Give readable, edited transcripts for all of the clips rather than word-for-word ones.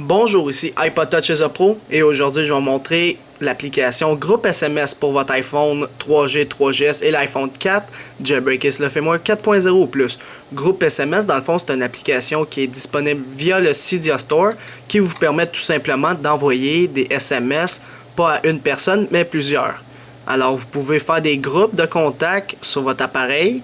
Bonjour, ici iPod Touch is a Pro et aujourd'hui je vais vous montrer l'application Groupe SMS pour votre iPhone 3G, 3GS et l'iPhone 4 Jailbreak le firmware 4.0 ou plus. Groupe SMS, dans le fond, c'est une application qui est disponible via le Cydia Store qui vous permet tout simplement d'envoyer des SMS, pas à une personne, mais plusieurs. Alors, vous pouvez faire des groupes de contacts sur votre appareil.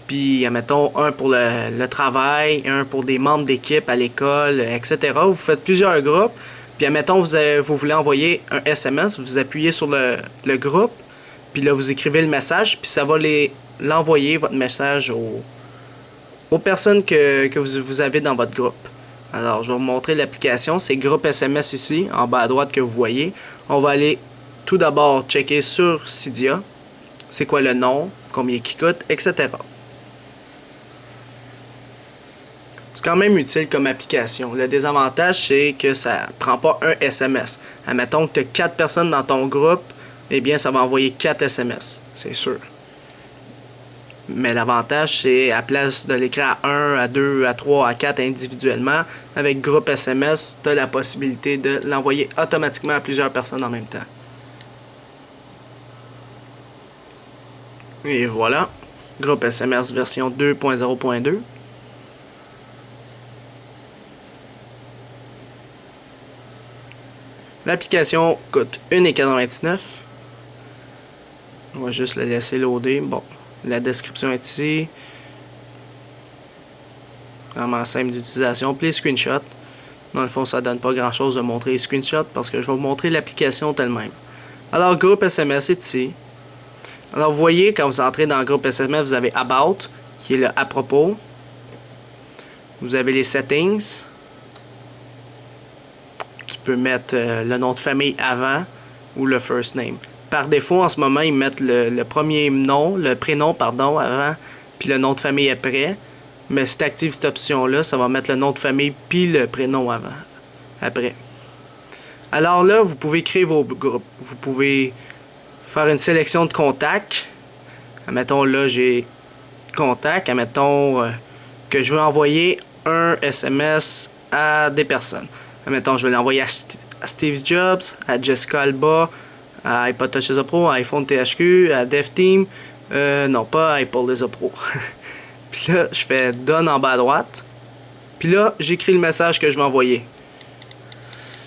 Puis, admettons, un pour le travail, un pour des membres d'équipe à l'école, etc. Vous faites plusieurs groupes. Puis, admettons, vous voulez envoyer un SMS, vous appuyez sur le groupe. Puis là, vous écrivez le message. Puis, ça va l'envoyer, votre message, aux personnes que vous avez dans votre groupe. Alors, je vais vous montrer l'application. C'est Groupe SMS ici, en bas à droite que vous voyez. On va aller tout d'abord checker sur Cydia. C'est quoi le nom, combien il coûte, etc. C'est quand même utile comme application. Le désavantage, c'est que ça prend pas un SMS. Admettons que tu as 4 personnes dans ton groupe, eh bien, ça va envoyer 4 SMS, c'est sûr. Mais l'avantage, c'est à place de l'écrire à 1, à 2, à 3, à 4 individuellement, avec groupe SMS, tu as la possibilité de l'envoyer automatiquement à plusieurs personnes en même temps. Et voilà, groupe SMS version 2.0.2. L'application coûte 1,99$. On va juste le laisser loader. Bon, la description est ici. Vraiment simple d'utilisation. Puis les screenshots. Dans le fond, ça donne pas grand chose de montrer les screenshots parce que je vais vous montrer l'application elle-même. Alors, groupe SMS est ici. Alors, vous voyez, quand vous entrez dans le groupe SMS, vous avez About, qui est le à propos. Vous avez les settings. Tu peux mettre le nom de famille avant ou le first name. Par défaut, en ce moment, ils mettent le premier nom, le prénom, pardon, avant, puis le nom de famille après. Mais si tu actives cette option-là, ça va mettre le nom de famille puis le prénom avant, après. Alors là, vous pouvez créer vos groupes. Vous pouvez faire une sélection de contacts. Admettons, là, j'ai contact. Admettons que je veux envoyer un SMS à des personnes. Admettons, je vais l'envoyer à Steve Jobs, à Jessica Alba, à iPod Touch is a Pro, à iPhone THQ, à DevTeam. Non, pas à Apple is a Pro. Puis là, je fais Done en bas à droite. Puis là, j'écris le message que je vais envoyer.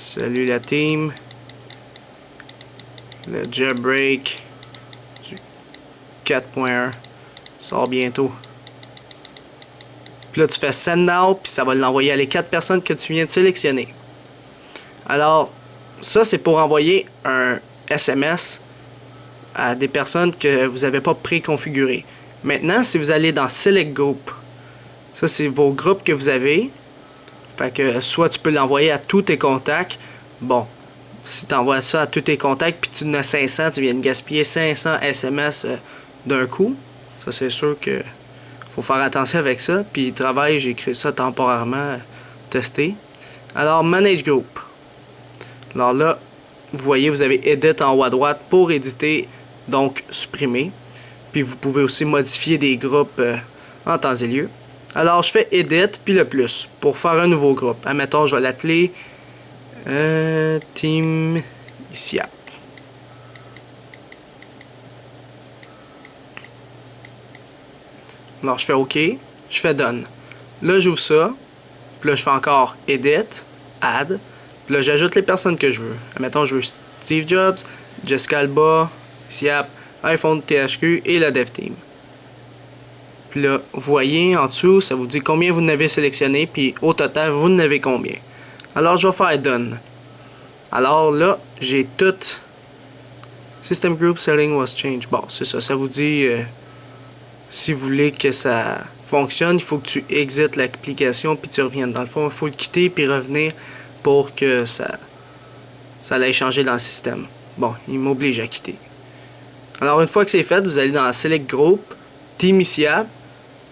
Salut la team. Le jailbreak du 4.1 sort bientôt. Puis là, tu fais Send Now, puis ça va l'envoyer à les 4 personnes que tu viens de sélectionner. Alors, ça, c'est pour envoyer un SMS à des personnes que vous n'avez pas préconfigurées. Maintenant, si vous allez dans Select Group, ça, c'est vos groupes que vous avez. Fait que soit tu peux l'envoyer à tous tes contacts. Bon, si tu envoies ça à tous tes contacts, puis tu en as 500, tu viens de gaspiller 500 SMS d'un coup. Ça, c'est sûr que faut faire attention avec ça. Puis, travail, j'ai créé ça temporairement, testé. Alors, Manage Group. Alors là, vous voyez, vous avez Edit en haut à droite pour éditer, donc supprimer. Puis vous pouvez aussi modifier des groupes en temps et lieu. Alors je fais Edit puis le plus pour faire un nouveau groupe. Admettons, je vais l'appeler Team ICIAP. Alors je fais OK, je fais Done. Là, j'ouvre ça. Puis là, je fais encore Edit, Add. Puis là, j'ajoute les personnes que je veux. Admettons, je veux Steve Jobs, Jessica Alba, ICIAP, iPhone THQ et la DevTeam. Puis là, vous voyez en dessous, ça vous dit combien vous en avez sélectionné, puis au total, vous en avez combien. Alors, je vais faire Done. Alors là, j'ai tout. System Group Setting was changed. Bon, c'est ça. Ça vous dit, si vous voulez que ça fonctionne, il faut que tu exites l'application, puis tu reviennes. Dans le fond, il faut le quitter, puis revenir pour que ça aille changer dans le système. Bon, il m'oblige à quitter. Alors, une fois que c'est fait, vous allez dans Select Group, Team ICIAP,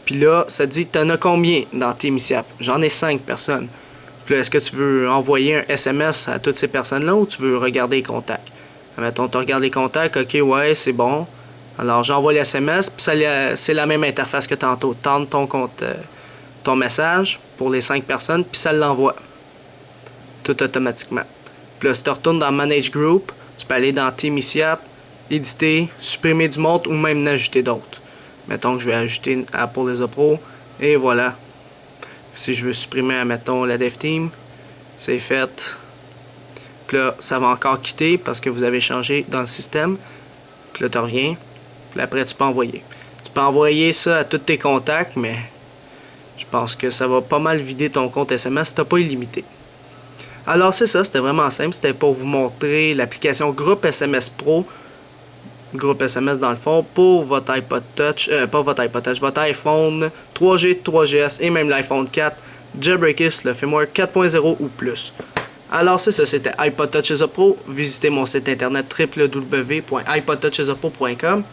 puis là, ça dit, t'en as combien dans Team ICIAP? J'en ai 5 personnes. Puis là, est-ce que tu veux envoyer un SMS à toutes ces personnes-là ou tu veux regarder les contacts? Mettons, tu regardes les contacts, ok, ouais, c'est bon. Alors, j'envoie les SMS, puis c'est la même interface que tantôt. Tente ton message pour les 5 personnes, puis ça l'envoie. tout automatiquement. Puis là, si tu retournes dans Manage Group, tu peux aller dans Team ICIAP, éditer, supprimer du monde ou même en ajouter d'autres. Mettons que je vais ajouter Apple Lisa Pro, et voilà. Si je veux supprimer, mettons, la Dev Team, c'est fait. Puis là, ça va encore quitter parce que vous avez changé dans le système. Puis là, tu reviens. Puis après, tu peux envoyer. Tu peux envoyer ça à tous tes contacts, mais je pense que ça va pas mal vider ton compte SMS si tu n'as pas illimité. Alors, c'est ça, c'était vraiment simple. C'était pour vous montrer l'application Groupe SMS Pro. Groupe SMS dans le fond pour votre iPod Touch, pas votre iPod Touch, votre iPhone 3G, 3GS et même l'iPhone 4 jailbreaké sur le firmware 4.0 ou plus. Alors c'est ça, c'était iPod Touch Lisa Pro. Visitez mon site internet www.ipodtouchlizapro.com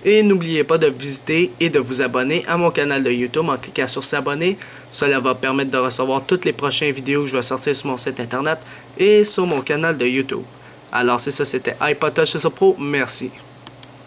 et n'oubliez pas de visiter et de vous abonner à mon canal de YouTube en cliquant sur s'abonner. Cela va permettre de recevoir toutes les prochaines vidéos que je vais sortir sur mon site internet et sur mon canal de YouTube. Alors c'est ça, c'était iPod Touch Lisa Pro. Merci.